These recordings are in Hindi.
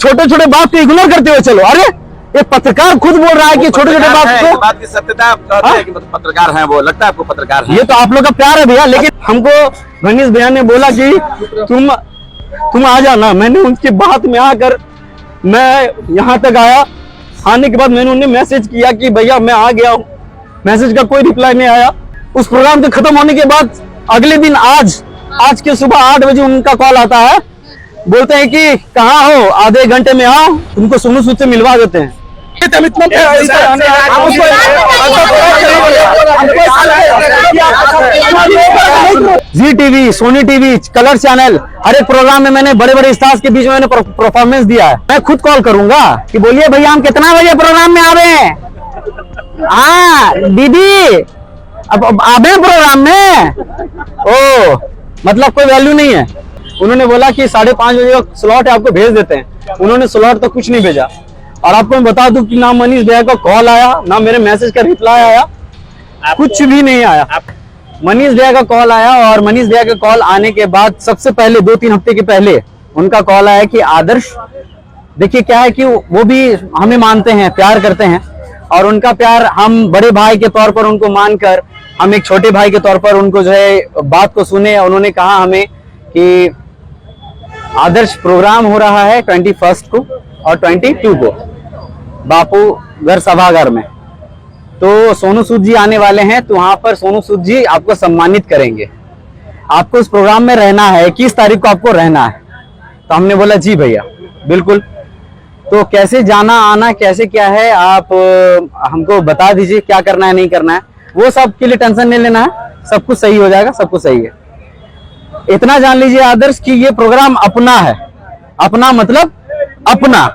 छोटे छोटे बात को इग्नोर करते हुए चलो। अरे ये पत्रकार खुद बोल रहा है कि छोटे छोटे बात को, बात की सत्यता कहते हैं कि पत्रकार हैं वो, लगता है आपको पत्रकार है। ये तो आप लोग का प्यार है भैया, लेकिन हमको मनीष भैया ने बोला कि तुम आ जाना। मैंने उनकी बात में आकर मैं यहाँ तक आया। आने के बाद मैंने उन्हें मैसेज किया कि भैया मैं आ गया हूँ। मैसेज का कोई रिप्लाई नहीं आया। उस प्रोग्राम के खत्म होने के बाद अगले दिन आज के सुबह 8 बजे उनका कॉल आता है। बोलते हैं कि कहाँ हो, आधे घंटे में आओ, तुमको सोनू सूद से मिलवा देते हैं। Zee TV, Sony TV, colour channel, हर एक प्रोग्राम में मैंने बड़े बड़े स्टार्स के बीच में मैंने परफॉर्मेंस दिया है। मैं खुद कॉल करूंगा कि बोलिए भैया हम कितना बजे प्रोग्राम में आवे। हाँ दीदी अब आवे प्रोग्राम में। ओ मतलब कोई वैल्यू नहीं है। उन्होंने बोला कि 5:30 बजे का स्लॉट है, आपको भेज देते हैं। उन्होंने स्लॉट तो कुछ नहीं भेजा। और आपको मैं बता दूं कि ना मनीष भैया का कॉल आया, ना मेरे मैसेज का रिप्लाई आया, कुछ भी नहीं आया। मनीष भैया का कॉल आया और मनीष भैया का कॉल आने के बाद सबसे पहले 2-3 हफ्ते के पहले उनका कॉल आया कि आदर्श देखिए क्या है कि वो भी हमें मानते हैं, प्यार करते हैं, और उनका प्यार हम बड़े भाई के तौर पर उनको मानकर हम एक छोटे भाई के तौर पर उनको जो है बात को सुने। उन्होंने कहा हमें कि आदर्श प्रोग्राम हो रहा है 21 को और 22 को बापू घर सभागार में, तो सोनू सूद जी आने वाले हैं, तो वहां पर सोनू सूद जी आपको सम्मानित करेंगे। आपको उस प्रोग्राम में रहना है, 21 तारीख को आपको रहना है। तो हमने बोला जी भैया बिल्कुल। तो कैसे जाना आना कैसे क्या है आप हमको बता दीजिए, क्या करना है नहीं करना है, वो सब के लिए टेंशन नहीं लेना है, सब कुछ सही हो जाएगा, सब कुछ सही है। इतना जान लीजिए आदर्श कि ये प्रोग्राम अपना है। अपना मतलब अपना।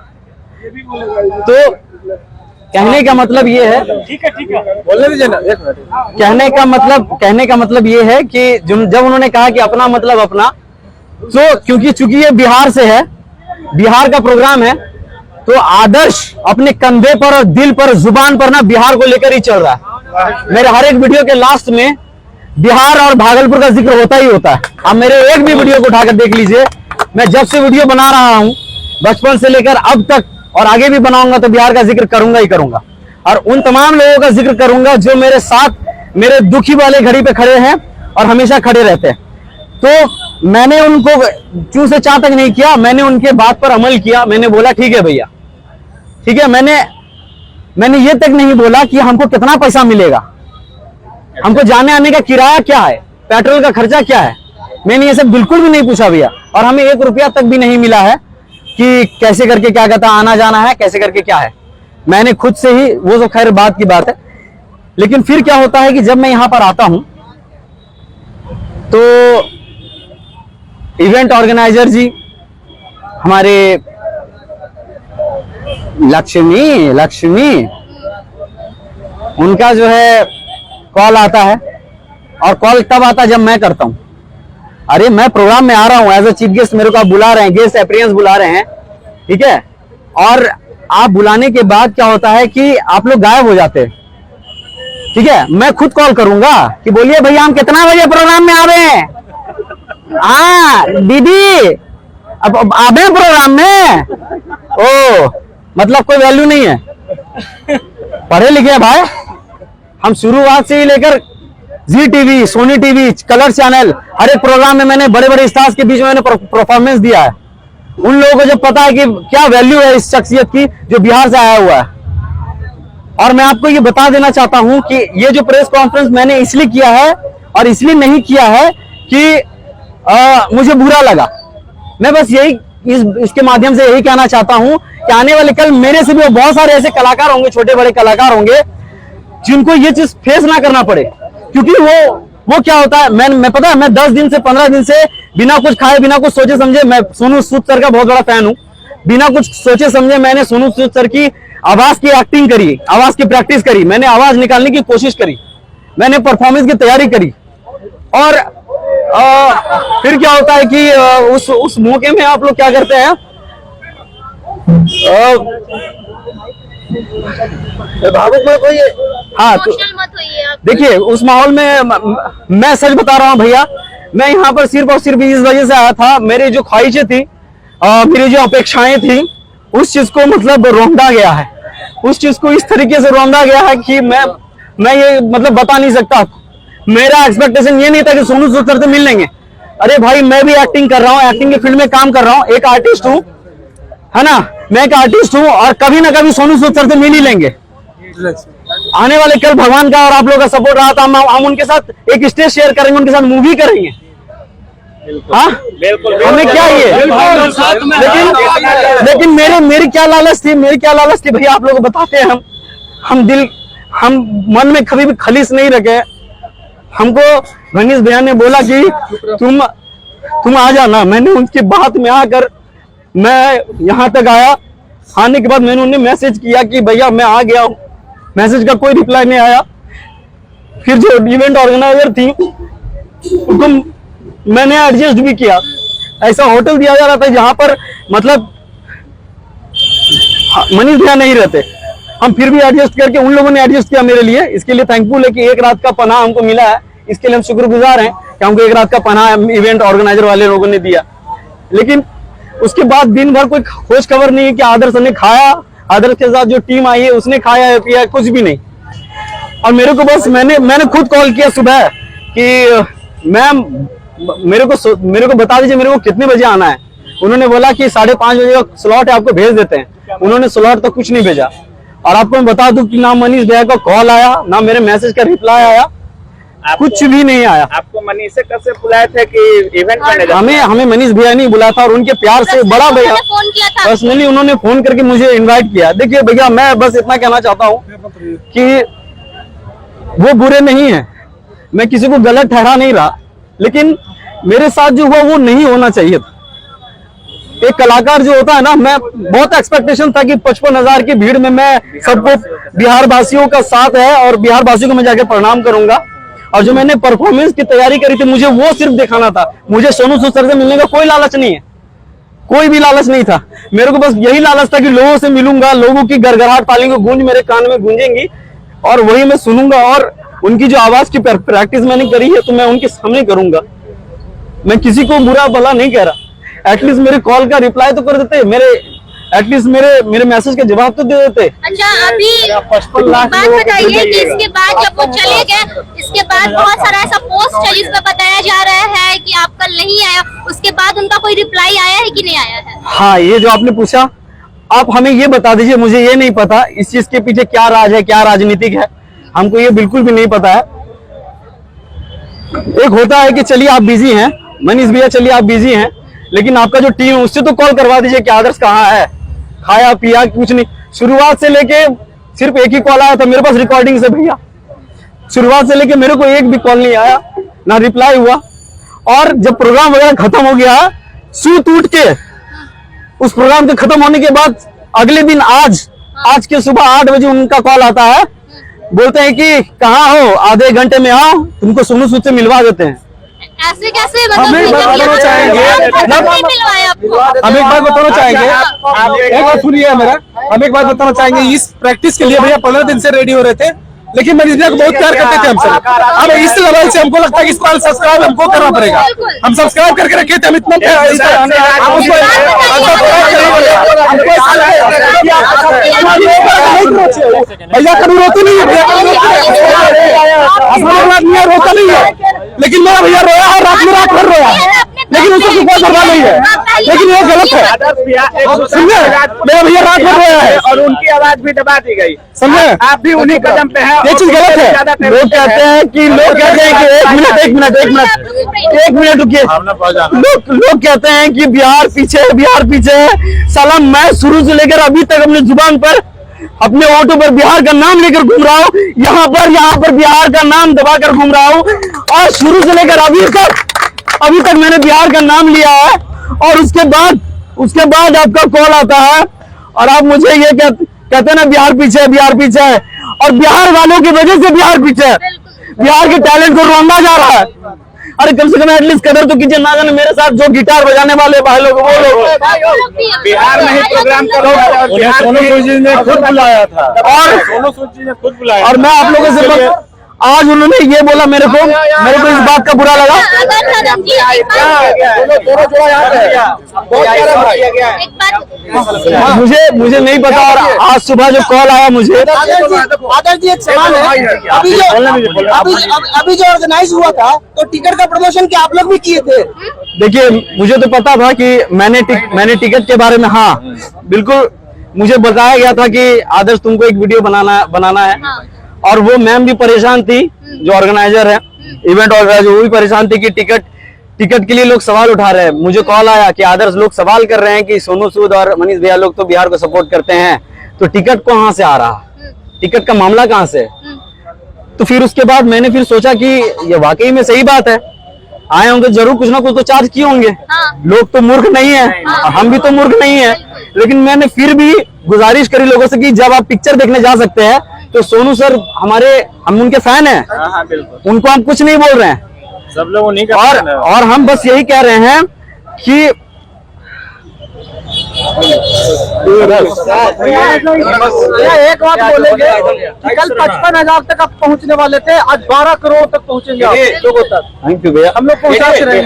तो कहने का मतलब ये है, ठीक है बोलने दीजिए ना, एक मिनट। कहने का मतलब ये है कि जब उन्होंने कहा कि अपना मतलब अपना, तो क्योंकि ये बिहार से है, बिहार का प्रोग्राम है, तो आदर्श अपने कंधे पर और दिल पर जुबान पर ना बिहार को लेकर ही चल रहा है। मेरे हर एक वीडियो के लास्ट में बिहार और भागलपुर का जिक्र होता ही होता है। आप मेरे एक भी वीडियो को उठाकर देख लीजिए, मैं जब से वीडियो बना रहा हूं बचपन से लेकर अब तक और आगे भी बनाऊंगा तो बिहार का जिक्र करूंगा ही करूंगा। और उन तमाम लोगों का जिक्र करूंगा जो मेरे साथ मेरे दुखी वाले घड़ी पे खड़े हैं और हमेशा खड़े रहते हैं। तो मैंने उनको चू से चा तक नहीं किया, मैंने उनके बात पर अमल किया। मैंने बोला ठीक है भैया ठीक है। मैंने ये तक नहीं बोला कि हमको कितना पैसा मिलेगा, हमको जाने आने का किराया क्या है, पेट्रोल का खर्चा क्या है, मैंने ये सब बिल्कुल भी नहीं पूछा भैया। और हमें 1 रुपया तक भी नहीं मिला है कि कैसे करके क्या कहता आना जाना है, कैसे करके क्या है। मैंने खुद से ही, वो तो खैर बात की बात है। लेकिन फिर क्या होता है कि जब मैं यहां पर आता हूं तो इवेंट ऑर्गेनाइजर जी हमारे लक्ष्मी उनका जो है कॉल आता है। और कॉल तब आता है जब मैं करता हूं, अरे मैं प्रोग्राम में आ रहा हूं एज ए चीफ गेस्ट, मेरे को आप बुला रहे हैं, गेस्ट अपीयरेंस बुला रहे हैं, ठीक है। और आप बुलाने के बाद क्या होता है कि आप लोग गायब हो जाते हैं, ठीक है। मैं खुद कॉल करूंगा कि बोलिए भैया हम कितना बजे प्रोग्राम में आवे। हाँ दीदी अब आवे प्रोग्राम में। ओ मतलब कोई वैल्यू नहीं है। पढ़े लिखे भाई, हम शुरुआत से ही लेकर Zee TV, Sony TV, colour channel, हर एक प्रोग्राम में मैंने बड़े बड़े स्टार्स के बीच में मैंने परफॉर्मेंस दिया है। उन लोगों को जब पता है कि क्या वैल्यू है इस शख्सियत की जो बिहार से आया हुआ है। और मैं आपको ये बता देना चाहता हूं कि ये जो प्रेस कॉन्फ्रेंस मैंने इसलिए किया है और इसलिए नहीं किया है कि मुझे बुरा लगा। मैं बस यही इसके माध्यम से यही कहना चाहता हूं कि आने वाले कल मेरे से भी बहुत सारे ऐसे कलाकार होंगे, छोटे बड़े कलाकार होंगे जिनको ये चीज फेस ना करना पड़े। क्योंकि वो क्या होता है, मैं पता है, मैं 10 दिन से 15 दिन से बिना कुछ खाए बिना कुछ सोचे समझे, मैं सोनू सूद सर का बहुत बड़ा फैन हूं, बिना कुछ सोचे समझे मैंने सोनू सूद सर की आवाज की एक्टिंग करी, आवाज की प्रैक्टिस करी, मैंने आवाज निकालने की कोशिश करी, मैंने परफॉर्मेंस की तैयारी करी। और फिर क्या होता है कि उस मौके में आप लोग क्या करते हैं, भावुक मत होइए। हाँ तो देखिए उस माहौल में मैं सच बता रहा हूँ भैया, मैं यहाँ पर सिर्फ और सिर्फ इस वजह से आया था, मेरी जो ख्वाहिशें थी, मेरी जो अपेक्षाएं थी उस चीज को मतलब रौंदा गया है, उस चीज को इस तरीके से रौंदा गया है कि मैं ये मतलब बता नहीं सकता। मेरा एक्सपेक्टेशन ये नहीं था कि सोनू सूद सर से मिल लेंगे। अरे भाई मैं भी एक्टिंग कर रहा हूँ, एक्टिंग के फील्ड में काम कर रहा हूँ, एक आर्टिस्ट हूँ, है ना, मैं एक आर्टिस्ट हूँ और कभी ना कभी सोनू सूद सर से मिल ही लेंगे। आने वाले कल भगवान का और आप लोगों का सपोर्ट रहा था, हम उनके साथ एक स्टेज शेयर करेंगे, उनके साथ मूवी करेंगे। हाँ हमें क्या ये, लेकिन मेरी क्या लालच थी, भैया आप लोग को बताते हैं, हम मन में कभी भी खलीस नहीं रखे। हमको गणेश भैया ने बोला कि तुम आ जाना। मैंने उनकी बात में आकर मैं यहाँ तक आया। आने के बाद मैंने उन्हें मैसेज किया कि भैया मैं आ गया हूँ, मैसेज का कोई रिप्लाई नहीं आया। फिर जो इवेंट ऑर्गेनाइजर थी उनको मैंने एडजस्ट भी किया। ऐसा होटल दिया जा रहा था जहां पर मतलब मनीष भैया नहीं रहते, हम फिर भी एडजस्ट करके उन लोगों ने एडजस्ट किया मेरे लिए। इसके लिए थैंकफुल है कि एक रात का पनाह हमको मिला है, इसके लिए हम शुक्रगुजार हैं कि हमको एक रात का पनाह इवेंट ऑर्गेनाइजर वाले लोगों ने दिया। लेकिन उसके बाद दिन भर कोई खोज खबर नहीं है कि आदर्श ने खाया, आदर्श के साथ जो टीम आई है उसने खाया है पिया, कुछ भी नहीं। और मेरे को बस मैंने खुद कॉल किया सुबह कि मैम मेरे को बता दीजिए मेरे को कितने बजे आना है। उन्होंने बोला कि 5:30 बजे का स्लॉट है, आपको भेज देते हैं। उन्होंने स्लॉट तक कुछ नहीं भेजा। और आपको मैं बता दूं कि ना मनीष भैया का कॉल आया, ना मेरे मैसेज का रिप्लाई आया, कुछ भी नहीं आया। आपको मनीष से कैसे बुलाए थे कि इवेंट करने? हमें मनीष भैया नहीं बुलाया था और उनके प्यार से बड़ा भैया पर्सनली उन्होंने फोन करके मुझे इनवाइट किया। देखिए भैया मैं बस इतना कहना चाहता हूँ कि वो बुरे नहीं है, मैं किसी को गलत ठहरा नहीं रहा, लेकिन मेरे साथ जो हुआ वो नहीं होना चाहिए था। एक कलाकार जो होता है ना, मैं बहुत एक्सपेक्टेशन था कि 55,000 की भीड़ में मैं सबको बिहार वासियों का साथ है और बिहार वासियों को मैं जाके प्रणाम करूंगा। और जो मैंने परफॉर्मेंस की तैयारी करी थी मुझे वो सिर्फ दिखाना था। मुझे सोनू सूद सर से मिलने का कोई लालच नहीं है, कोई भी लालच नहीं था। मेरे को बस यही लालच था कि लोगों से मिलूंगा, लोगों की गड़गड़ाहट तालियों की गूंज मेरे कान में गूंजेंगी और वही मैं सुनूंगा। और उनकी जो आवाज की प्रैक्टिस मैंने करी है तो मैं उनके सामने करूंगा। मैं किसी को बुरा भला नहीं कह रहा। एटलीस्ट मेरे कॉल का रिप्लाई तो कर देते, एटलीस्ट मेरे मैसेज का जवाब तो दे देते। अच्छा अभी 55 लाख बात बताइए कि इसके बाद जब वो चले गए, इसके बाद बहुत सारा ऐसा पोस्ट है जिसमें बताया जा रहा है कि आप कल नहीं आया, उसके बाद उनका कोई रिप्लाई आया है कि नहीं आया है? हाँ ये जो आपने पूछा, आप हमें ये बता दीजिए, मुझे ये नहीं पता इस चीज के पीछे क्या राज है, क्या राजनीतिक है, हमको ये बिल्कुल भी नहीं पता है। एक होता है कि चलिए आप बिजी हैं मनीष भैया, चलिए आप बिजी हैं, लेकिन आपका जो टीम है उससे तो कॉल करवा दीजिए कि आदर्श कहाँ है, खाया पिया, कुछ नहीं। शुरुआत से लेके सिर्फ एक ही कॉल आया था मेरे पास रिकॉर्डिंग से भैया, शुरुआत से लेके मेरे को एक भी कॉल नहीं आया, ना रिप्लाई हुआ। और जब प्रोग्राम वगैरह खत्म हो गया, सूत उठ के उस प्रोग्राम के खत्म होने के बाद अगले दिन आज के सुबह 8 बजे उनका कॉल आता है, बोलते हैं कि कहाँ हो, आधे घंटे में आओ, तुमको सोनू सूद से मिलवा देते हैं। ऐसे कैसे हम एक बात बताना चाहेंगे, हम एक बात बताना चाहेंगे, एक बात सुनिए मेरा, हम एक बात बताना चाहेंगे। इस प्रैक्टिस के लिए भैया 15 दिन से रेडी हो रहे थे, लेकिन मनीष भैया को बहुत प्यार करते थे हमसे। अब इस लेवल से हमको लगता है कि इस बार सब्सक्राइब हमको करना पड़ेगा। हम सब्सक्राइब करके रखे थे, हम इतना भैया कभी रोती नहीं है, रोता नहीं है, लेकिन मेरा भैया रोया है, रात भर रोया है, लेकिन उसको कोई परवाह नहीं है। लेकिन ये गलत है, समझे, मेरा भैया रात भर रोया है और उनकी आवाज भी दबा दी गई, समझे, आप भी उन्हीं कदम पे हैं। ये चीज गलत है। लोग कहते हैं कि एक मिनट रुकिए, लोग कहते हैं कि बिहार पीछे है। साला मैं शुरू से लेकर अभी तक अपने जुबान पर, अपने ऑटो पर बिहार का नाम लेकर घूम रहा हूँ, यहाँ पर बिहार का नाम दबाकर घूम रहा हूँ, और शुरू से लेकर अभी तक मैंने बिहार का नाम लिया है। और उसके बाद आपका कॉल आता है और आप मुझे ये कहते हैं ना बिहार पीछे है, और बिहार वालों की वजह से बिहार पीछे है। बिहार के टैलेंट को रोंदा जा रहा है। अरे कम से कम एटलीस्ट कदर तो कीजिए, ना जाने मेरे साथ जो गिटार बजाने वाले भाई लोग, वो लोग बिहार में ही प्रोग्राम करो, सोनू सूद जी ने खुद बुलाया था, और मैं आप लोगों से आज उन्होंने ये बोला मेरे को इस बात का बुरा लगा। अगर सदन जी एक बात मुझे नहीं पता। और आज सुबह जो कॉल आया मुझे, आदर्श जी एक सवाल है, अभी जो ऑर्गेनाइज हुआ था तो टिकट का प्रमोशन क्या आप लोग भी किए थे? देखिए मुझे तो पता था कि मैंने टिकट के बारे में, हाँ बिल्कुल मुझे बताया गया था कि आदर्श तुमको एक वीडियो बनाना है। और वो मैम भी परेशान थी, जो ऑर्गेनाइजर है, इवेंट ऑर्गेनाइजर, वो भी परेशान थी कि टिकट के लिए लोग सवाल उठा रहे हैं। मुझे कॉल आया कि आदर्श लोग सवाल कर रहे हैं कि सोनू सूद और मनीष भैया लोग तो बिहार को सपोर्ट करते हैं, तो टिकट कहाँ से आ रहा, टिकट का मामला कहाँ से। तो फिर उसके बाद मैंने फिर सोचा कि ये वाकई में सही बात है, आए होंगे जरूर कुछ ना कुछ तो चार्ज किए होंगे। लोग तो मूर्ख नहीं है, हम भी तो मूर्ख नहीं है। लेकिन मैंने फिर भी गुजारिश करी लोगों से कि जब आप पिक्चर देखने जा सकते हैं तो सोनू सर हम उनके फैन हैं, उनको हम कुछ नहीं बोल रहे हैं, सब लोग उन्हीं का और हम बस यही कह रहे हैं कि एक बात बोलेंगे कि कल 55,000 तक आप पहुंचने वाले थे, आज 12 करोड़ तक पहुंचेंगे आप लोगों तक। थैंक यू भैया। हम लोग पहुंचाते रहे।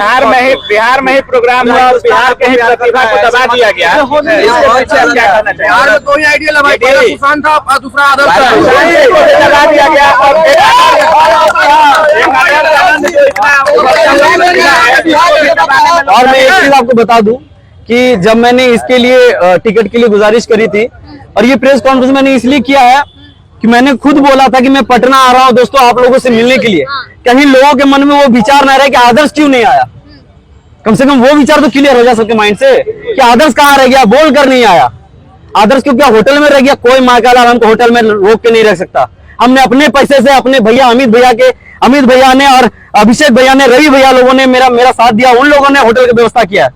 बिहार में ही प्रोग्राम हुआ, बिहार के ही प्रतिभा को दबा दिया गया। क्या करना चाहिए? बिहार में कोई आइडिया लगा, किसान था, दूसरा आदर्श था। दबा दिया गया। और मैं एक चीज आपको बता दूं कि जब मैंने इसके लिए टिकट के लिए गुजारिश करी थी, और ये प्रेस कॉन्फ्रेंस मैंने इसलिए किया है कि मैंने खुद बोला था कि मैं पटना आ रहा हूं दोस्तों आप लोगों से मिलने के लिए। कहीं लोगों के मन में वो विचार ना रहे कि आदर्श क्यों नहीं आया, कम से कम वो विचार तो क्लियर हो जा सबके माइंड से कि आदर्श कहाँ रह गया, बोल कर नहीं आया। आदर्श क्यों क्या होटल में रह गया? कोई माँ का लाल हमको होटल में रोक के नहीं रख सकता। हमने अपने पैसे से अपने भैया अमित भैया ने और अभिषेक भैया ने, रवि भैया लोगों ने मेरा साथ दिया, उन लोगों ने होटल की व्यवस्था किया।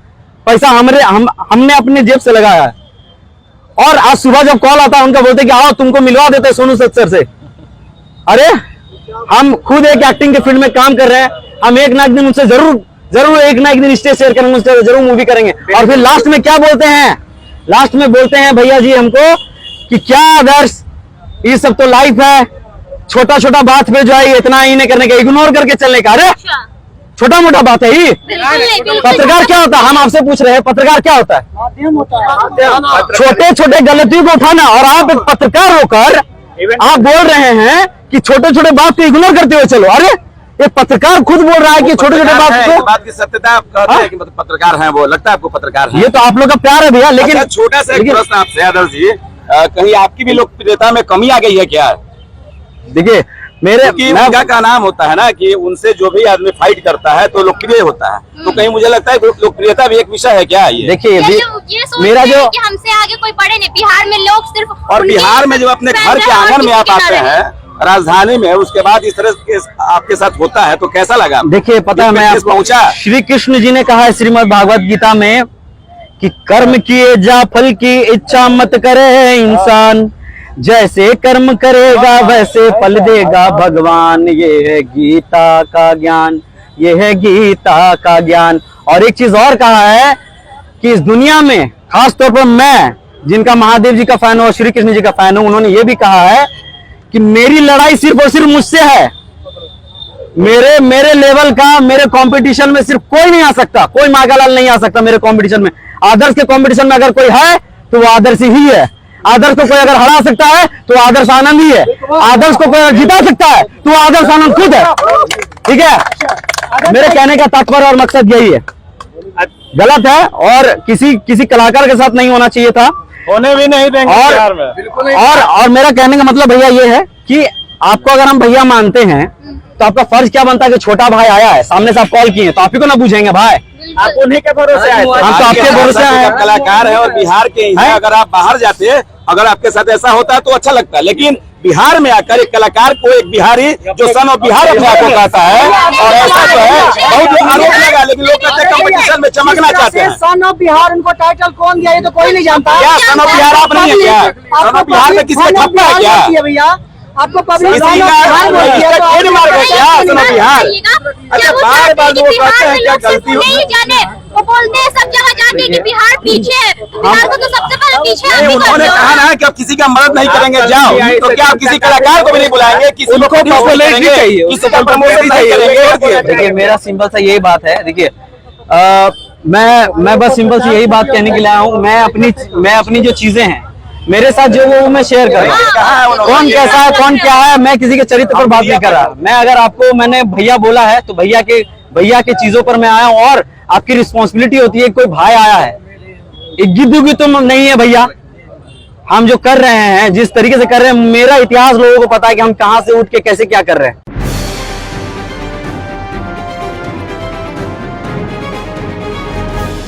पैसा हमने अपने जेब से लगाया है। और आज सुबह जब कॉल आता है उनका बोलते कि आओ तुमको मिलवा देते सोनू सूद सर से। अरे हम खुद एक एक्टिंग के फील्ड में काम कर रहे हैं, हम एक ना एक दिन उनसे जरूर एक ना एक दिन स्टेज शेयर करेंगे, उनसे जरूर मूवी करेंगे। और फिर लास्ट में क्या बोलते हैं? लास्ट में बोलते हैं भैया जी हमको कि क्या आदर्श ये सब तो लाइफ है, छोटा छोटा बात पे जो है इतना ही नहीं करने का, इग्नोर करके चलने का। अरे छोटा मोटा बात है ये। पत्रकार क्या होता है? हम आपसे पूछ रहे हैं पत्रकार क्या होता है? छोटे छोटे गलतियों को उठाना। और आप एक पत्रकार होकर आप बोल रहे हैं कि छोटे छोटे बात को इग्नोर करते हुए चलो। अरे एक पत्रकार खुद बोल रहा है कि छोटे छोटे बात की सत्यता आप कहते हैं कि मतलब पत्रकार हैं वो, लगता है आपको पत्रकार है। ये तो आप लोग का प्यार है भैया। लेकिन छोटा सा एक प्रश्न आपसे आदर्श जी, कहीं आपकी भी लोकप्रियता में कमी आ गई है क्या? देखिए उनका का नाम होता है ना कि उनसे जो भी आदमी फाइट करता है तो लोकप्रिय होता है, तो कहीं मुझे लगता है लोकप्रियता भी एक विषय है क्या? ये देखिए मेरा जो हमसे आगे कोई पढ़े नहीं, बिहार में लोग सिर्फ, और बिहार में जब अपने घर के आंगन में आप आते हैं राजधानी में, उसके बाद इस तरह के आपके साथ होता है तो कैसा लगा? देखिए पता है मैं पहुंचा, श्री कृष्ण जी ने कहा है श्रीमद् भागवत गीता में कि कर्म किए जा फल की इच्छा मत करे इंसान, जैसे कर्म करेगा वैसे फल देगा भगवान। ये है गीता का ज्ञान, ये है गीता का ज्ञान। और एक चीज और कहा है कि इस दुनिया में खास तौर पर मैं जिनका महादेव जी का फैन हूं, श्री कृष्ण जी का फैन हूं, उन्होंने ये भी कहा है कि मेरी लड़ाई सिर्फ और सिर्फ मुझसे है। मेरे लेवल का मेरे कंपटीशन में सिर्फ कोई नहीं आ सकता, कोई मागालाल नहीं आ सकता मेरे कंपटीशन में। आदर्श के कंपटीशन में अगर कोई है तो वो आदर्श ही है। आदर्श को कोई अगर हरा सकता है तो आदर्श आनंद ही है। आदर्श को कोई अगर जिता सकता है तो आदर्श आनंद खुद है। ठीक है, मेरे कहने का तात्पर्य और मकसद यही है। गलत है और किसी कलाकार के साथ नहीं होना चाहिए था, होने भी नहीं देंगे बिहार में। और मेरा कहने का मतलब भैया ये है कि आपको अगर हम भैया मानते हैं तो आपका फर्ज क्या बनता है कि छोटा भाई आया है सामने से आप कॉल किए तो आप ही को ना पूछेंगे भाई, आप उन्हीं के भरोसे आए थे। हम तो आपके भरोसे आए। कलाकार है और बिहार के हैं, अगर आप बाहर जाते अगर आपके साथ ऐसा होता है तो अच्छा लगता है, लेकिन बिहार में आकर एक कलाकार को एक बिहारी जो सन ऑफ बिहार अपने आप को कहता है और ऐसा तो है बहुत आरोप लगा, लेकिन लोग कहते हैं कंपटीशन में चमकना चाहते हैं। सन ऑफ बिहार उनको टाइटल कौन दिया ये तो कोई नहीं जानता। क्या सन ऑफ बिहार आप नहीं है क्या? सन ऑफ बिहार में किसका ठप्पा है क्या भैया? आपको पब्लिक मार गया क्या सन ऑफ बिहार? अच्छा बार बार वो कहते हैं क्या गलती हो वो बोलते हैं सब जगह जाके कि बिहार पीछे है, तो बिहार को तो सबसे पहले पीछे आप ही उन्होंने करते कहा हो। ना कि आप किसी का मदद नहीं करेंगे, जाओ, तो क्या आप किसी कलाकार को भी नहीं बुलाएंगे, किसी को प्रमोशन नहीं करेंगे, किसी का प्रमोशन नहीं करेंगे? देखिए मेरा सिंपल सा यही बात है। देखिए मैं बस सिंपल सी यही बात कहने के लिए आया हूँ। मैं अपनी जो चीजें हैं मेरे साथ जो वो मैं शेयर कर रहा हूँ। कौन कैसा है कौन क्या है मैं किसी के चरित्र पर बात नहीं कर रहा। मैं अगर आपको मैंने भैया बोला है तो भैया के चीजों पर मैं आया हूँ। और आपकी रिस्पॉन्सिबिलिटी होती है, कोई भाई आया है, एक गिद्दू तो नहीं है भैया। हम जो कर रहे हैं जिस तरीके से कर रहे हैं, मेरा इतिहास लोगों को पता है कि हम कहां से उठ के कैसे क्या कर रहे हैं।